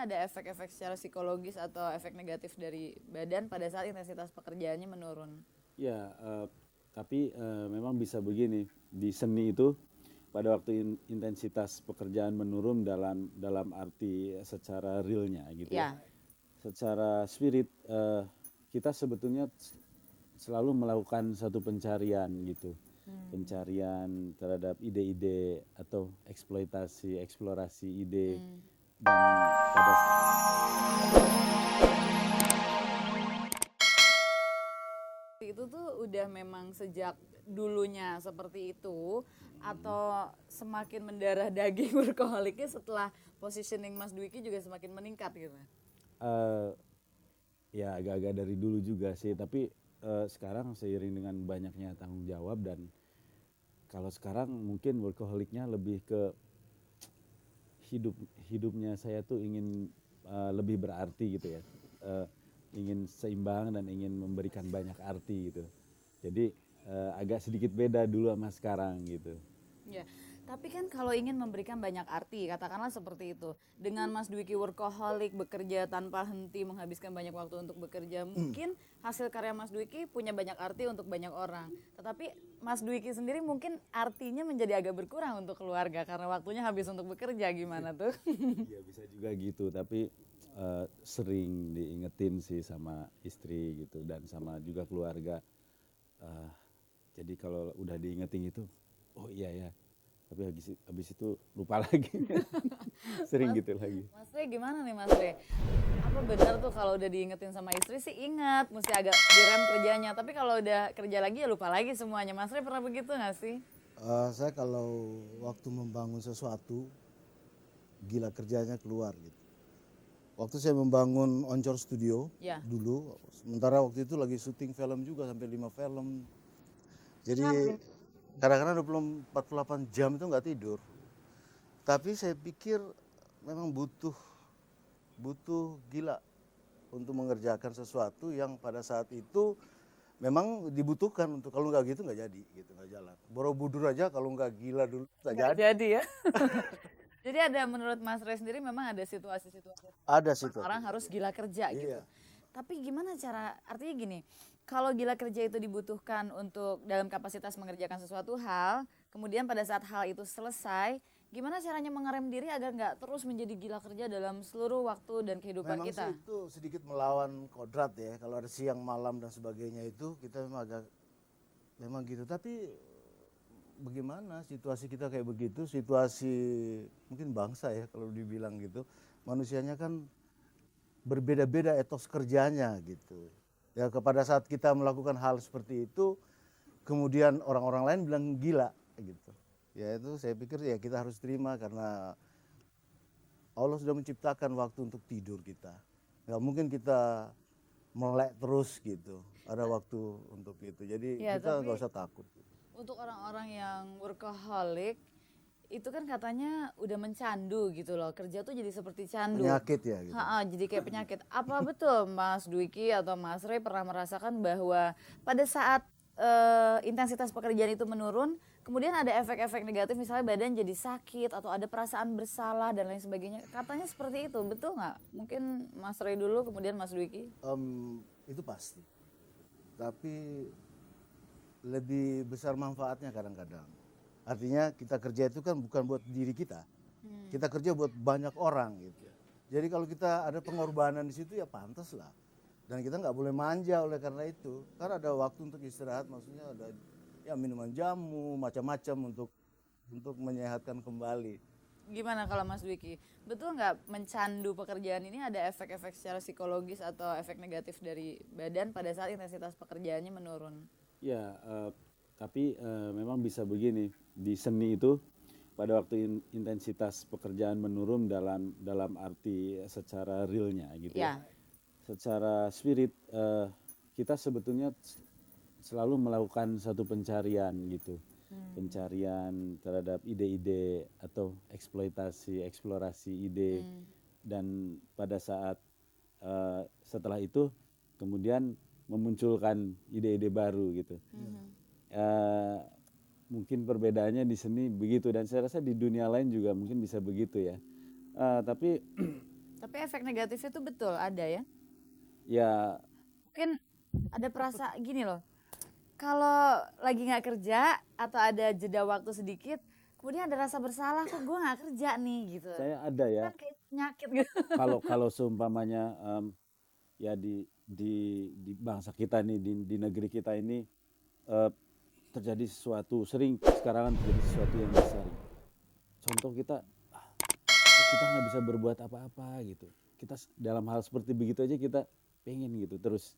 Ada efek-efek secara psikologis atau efek negatif dari badan pada saat intensitas pekerjaannya menurun. Ya, tapi memang bisa begini, di seni itu pada waktu intensitas pekerjaan menurun dalam arti secara realnya gitu ya. Ya. Secara spirit kita sebetulnya selalu melakukan satu pencarian gitu. Pencarian terhadap ide-ide atau eksploitasi, eksplorasi ide dan pada Itu tuh udah memang sejak dulunya seperti itu atau semakin mendarah daging workaholicnya setelah positioning Mas Dwiki juga semakin meningkat gitu. eh, ya agak-agak dari dulu juga sih, tapi sekarang seiring dengan banyaknya tanggung jawab dan kalau sekarang mungkin workaholicnya lebih ke hidupnya saya tuh ingin lebih berarti gitu ya. Eh, ingin seimbang dan ingin memberikan banyak arti gitu. Jadi agak sedikit beda dulu sama sekarang gitu. Ya, tapi kan kalau ingin memberikan banyak arti, katakanlah seperti itu. Dengan Mas Dwiki workaholic, bekerja tanpa henti, menghabiskan banyak waktu untuk bekerja, mungkin hasil karya Mas Dwiki punya banyak arti untuk banyak orang. Tetapi Mas Dwiki sendiri mungkin artinya menjadi agak berkurang untuk keluarga karena waktunya habis untuk bekerja, gimana tuh? Iya bisa juga gitu, tapi sering diingetin sih sama istri gitu dan sama juga keluarga. Eh, jadi kalau udah diingetin itu, oh iya ya, tapi habis itu lupa lagi. Sering Mas, gitu lagi. Mas Re gimana nih Mas Re? Apa benar tuh kalau udah diingetin sama istri sih ingat, mesti agak direm kerjanya. Tapi kalau udah kerja lagi ya lupa lagi semuanya. Mas Re pernah begitu nggak sih? Saya kalau waktu membangun sesuatu, gila kerjanya keluar gitu. Waktu saya membangun Oncor Studio Ya. dulu, sementara waktu itu lagi syuting film juga sampai 5 film. Jadi kadang-kadang 48 jam itu nggak tidur. Tapi saya pikir memang butuh gila untuk mengerjakan sesuatu yang pada saat itu memang dibutuhkan untuk kalau nggak gitu nggak jadi gitu nggak jalan. Borobudur aja kalau nggak gila dulu nggak Nggak jadi. jadi ya. Jadi ada menurut Mas Re sendiri memang ada situasi-situasi Ada situasi. orang harus gila kerja gitu. Iya. Tapi gimana cara, artinya gini, kalau gila kerja itu dibutuhkan untuk dalam kapasitas mengerjakan sesuatu hal, kemudian pada saat hal itu selesai, gimana caranya mengerem diri agar nggak terus menjadi gila kerja dalam seluruh waktu dan kehidupan Memang kita? sih itu sedikit melawan kodrat ya. Kalau ada siang malam dan sebagainya itu kita memang agak memang gitu. Tapi bagaimana situasi kita kayak begitu, situasi mungkin bangsa ya kalau dibilang gitu. Manusianya kan berbeda-beda etos kerjanya gitu. Ya kepada saat kita melakukan hal seperti itu, kemudian orang-orang lain bilang gila gitu. Ya itu saya pikir ya kita harus terima karena Allah sudah menciptakan waktu untuk tidur kita. Nggak mungkin kita melek terus gitu. Ada waktu untuk itu. Jadi Ya, kita nggak tapi usah takut. untuk orang-orang yang workaholic, itu kan katanya udah mencandu gitu loh. Kerja tuh jadi seperti candu. Penyakit ya gitu. Jadi kayak penyakit. Apa betul Mas Dwiki atau Mas Ray pernah merasakan bahwa pada saat intensitas pekerjaan itu menurun, kemudian ada efek-efek negatif misalnya badan jadi sakit atau ada perasaan bersalah dan lain sebagainya. Katanya seperti itu, betul nggak? Mungkin Mas Ray dulu kemudian Mas Dwiki. Itu pasti. Tapi lebih besar manfaatnya kadang-kadang. Artinya kita kerja itu kan bukan buat diri kita. Kita kerja buat banyak orang gitu. Jadi kalau kita ada pengorbanan di situ ya pantas lah. Dan kita nggak boleh manja oleh karena itu. Karena ada waktu untuk istirahat, maksudnya ada ya minuman jamu, macam-macam untuk menyehatkan kembali. Gimana kalau Mas Dwiki? Betul nggak mencandu pekerjaan ini ada efek-efek secara psikologis atau efek negatif dari badan pada saat intensitas pekerjaannya menurun? Ya, tapi memang bisa begini, di seni itu pada waktu intensitas pekerjaan menurun dalam arti secara realnya gitu ya. Ya. Secara spirit kita sebetulnya selalu melakukan satu pencarian gitu. Pencarian terhadap ide-ide atau eksploitasi, eksplorasi ide dan pada saat setelah itu kemudian memunculkan ide-ide baru gitu. Eh, mungkin perbedaannya di seni begitu dan saya rasa di dunia lain juga mungkin bisa begitu ya. Tapi Tapi efek negatifnya tuh betul ada ya. Ya Mungkin ada perasa gini loh. Kalau lagi nggak kerja atau ada jeda waktu sedikit, kemudian ada rasa bersalah kok gue nggak kerja nih gitu. saya ada ya, Kan kayak penyakit gitu. kalau seumpamanya ya di bangsa kita nih, di negeri kita ini eh, terjadi sesuatu, sering sekarang kan terjadi sesuatu yang besar. Contoh kita kita nggak bisa berbuat apa-apa gitu. Kita dalam hal seperti begitu aja kita pengen gitu. Terus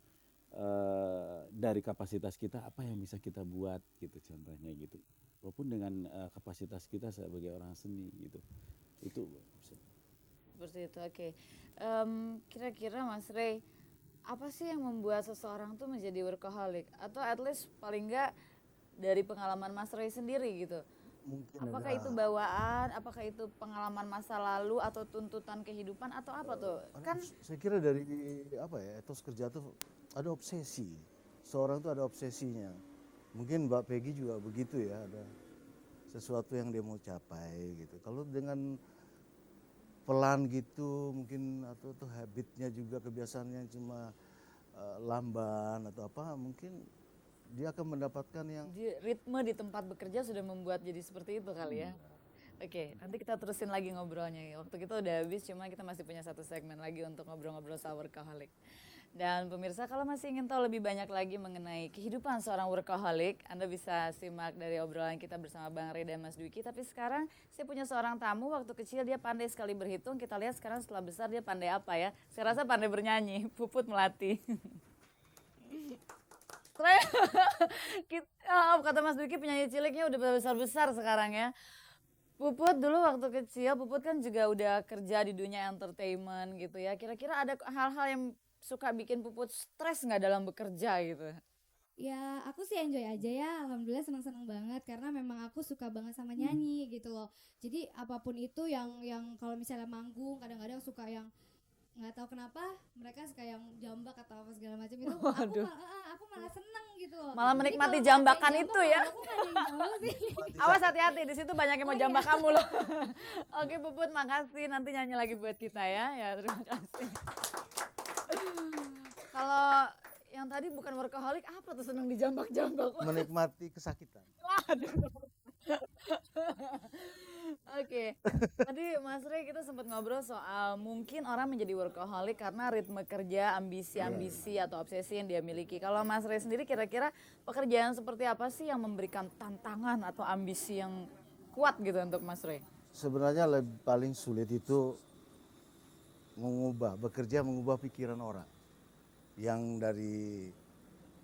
dari kapasitas kita apa yang bisa kita buat gitu, contohnya gitu. Walaupun dengan kapasitas kita sebagai orang seni gitu. Itu Seperti itu, oke. Kira-kira Mas Rey, apa sih yang membuat seseorang tuh menjadi workaholic? Atau at least paling enggak dari pengalaman Mas Rey sendiri gitu. Mungkin Apakah ada itu bawaan, apakah itu pengalaman masa lalu atau tuntutan kehidupan atau apa tuh? Kan saya kira dari apa ya, etos kerja tuh ada obsesi. Seorang tuh ada obsesinya. Mungkin Mbak Peggy juga begitu ya, ada sesuatu yang dia mau capai gitu. Kalau dengan pelan gitu mungkin, atau tuh habitnya juga, kebiasaannya cuma lamban atau apa, mungkin dia akan mendapatkan yang ritme di tempat bekerja sudah membuat jadi seperti itu kali ya. Oke, nanti kita terusin lagi ngobrolnya. Waktu kita udah habis, cuma kita masih punya satu segmen lagi untuk ngobrol-ngobrol soal workaholic. Dan pemirsa, kalau masih ingin tahu lebih banyak lagi mengenai kehidupan seorang workaholic, Anda bisa simak dari obrolan kita bersama Bang Rey dan Mas Dwiki. Tapi sekarang saya punya seorang tamu, waktu kecil dia pandai sekali berhitung. Kita lihat sekarang setelah besar dia pandai apa ya? Saya rasa pandai bernyanyi, Puput Melati. Kata Mas Dwiki penyanyi ciliknya udah besar-besar sekarang ya. Puput dulu waktu kecil, Puput kan juga udah kerja di dunia entertainment gitu ya. Kira-kira ada hal-hal yang suka bikin Puput stres nggak dalam bekerja gitu? Ya, aku sih enjoy aja ya. Alhamdulillah senang-senang banget karena memang aku suka banget sama nyanyi gitu loh. Jadi apapun itu yang kalau misalnya manggung kadang-kadang suka yang nggak tahu kenapa mereka suka yang jambak atau apa segala macam itu Waduh. aku malah seneng gitu loh. Malah Jadi menikmati kalau nggak ada jambakan yang itu jambak, ya. aku nggak ada yang jambak sih. Awas hati-hati, di situ banyak yang mau Oh, jambak iya. kamu loh. Oke Puput, makasih. Nanti nyanyi lagi buat kita ya. Ya terima kasih. Kalau yang tadi bukan workaholic, apa tuh seneng dijambak-jambak? menikmati kesakitan. Waduh. Oke, tadi Mas Rey kita sempat ngobrol soal mungkin orang menjadi workaholic karena ritme kerja, ambisi-ambisi atau obsesi yang dia miliki. Kalau Mas Rey sendiri kira-kira pekerjaan seperti apa sih yang memberikan tantangan atau ambisi yang kuat gitu untuk Mas Rey? Sebenarnya paling sulit itu mengubah pikiran orang yang dari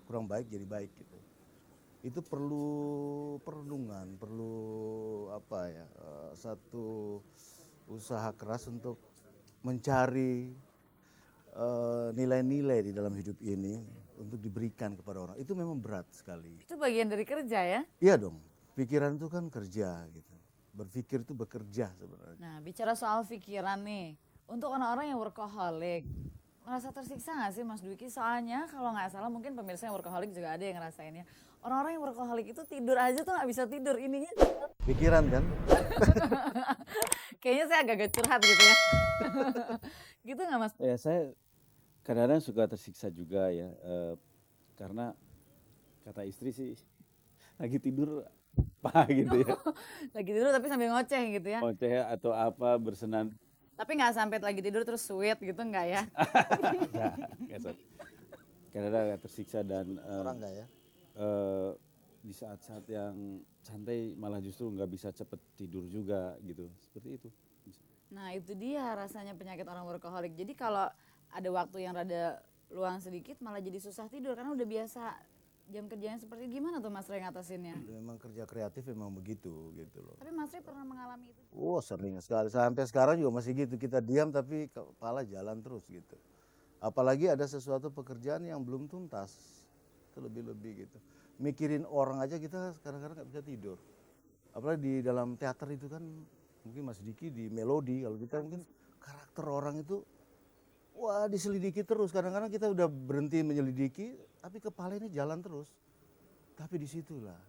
kurang baik jadi baik gitu. Itu perlu perenungan, perlu apa ya, satu usaha keras untuk mencari nilai-nilai di dalam hidup ini untuk diberikan kepada orang. Itu memang berat sekali. Itu bagian dari kerja ya? Iya dong, pikiran itu kan kerja gitu. Berpikir itu bekerja sebenarnya. Nah, bicara soal pikiran nih, untuk orang-orang yang workaholic, merasa tersiksa nggak sih Mas Dwiki? Soalnya kalau nggak salah mungkin pemirsa yang workaholic juga ada yang ngerasainnya. Orang-orang yang workaholic itu tidur aja tuh nggak bisa tidur, ininya Pikiran kan? kayaknya saya agak-agak curhat gitu ya. Gitu nggak Mas? ya saya kadang-kadang suka tersiksa juga ya, karena kata istri sih lagi tidur apa gitu ya, Lagi tidur tapi sambil ngoceh gitu ya. ngoceh atau apa bersenang. Tapi nggak sampai lagi tidur terus sweet gitu nggak ya? Nggak, kadang-kadang agak tersiksa dan Orang enggak ya? di saat-saat yang santai malah justru nggak bisa cepet tidur juga gitu, seperti itu. Nah itu dia rasanya penyakit orang workaholic. Jadi kalau ada waktu yang rada luang sedikit malah jadi susah tidur karena udah biasa jam kerjanya seperti gimana tuh Mas Rey ngatasinnya? Memang kerja kreatif memang begitu gitu loh. Tapi Mas Rey pernah mengalami itu? Oh sering sekali, sampai sekarang juga masih gitu, kita diam tapi kepala jalan terus gitu. Apalagi ada sesuatu pekerjaan yang belum tuntas, itu lebih-lebih gitu. Mikirin orang aja kita kadang-kadang nggak bisa tidur. Apalagi di dalam teater itu kan, mungkin Mas Diki di melodi, kalau kita mungkin karakter orang itu, wah diselidiki terus. Kadang-kadang kita udah berhenti menyelidiki, tapi kepala ini jalan terus. Tapi disitulah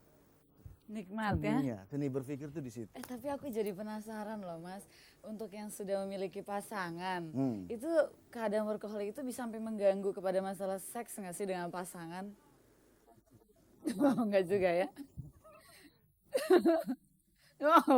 Nikmat ya. Seninya, seni berpikir tuh di situ. Tapi aku jadi penasaran loh Mas, untuk yang sudah memiliki pasangan, Hmm. itu keadaan workaholic itu bisa sampai mengganggu kepada masalah seks nggak sih dengan pasangan? Oh, enggak juga ya? Oh.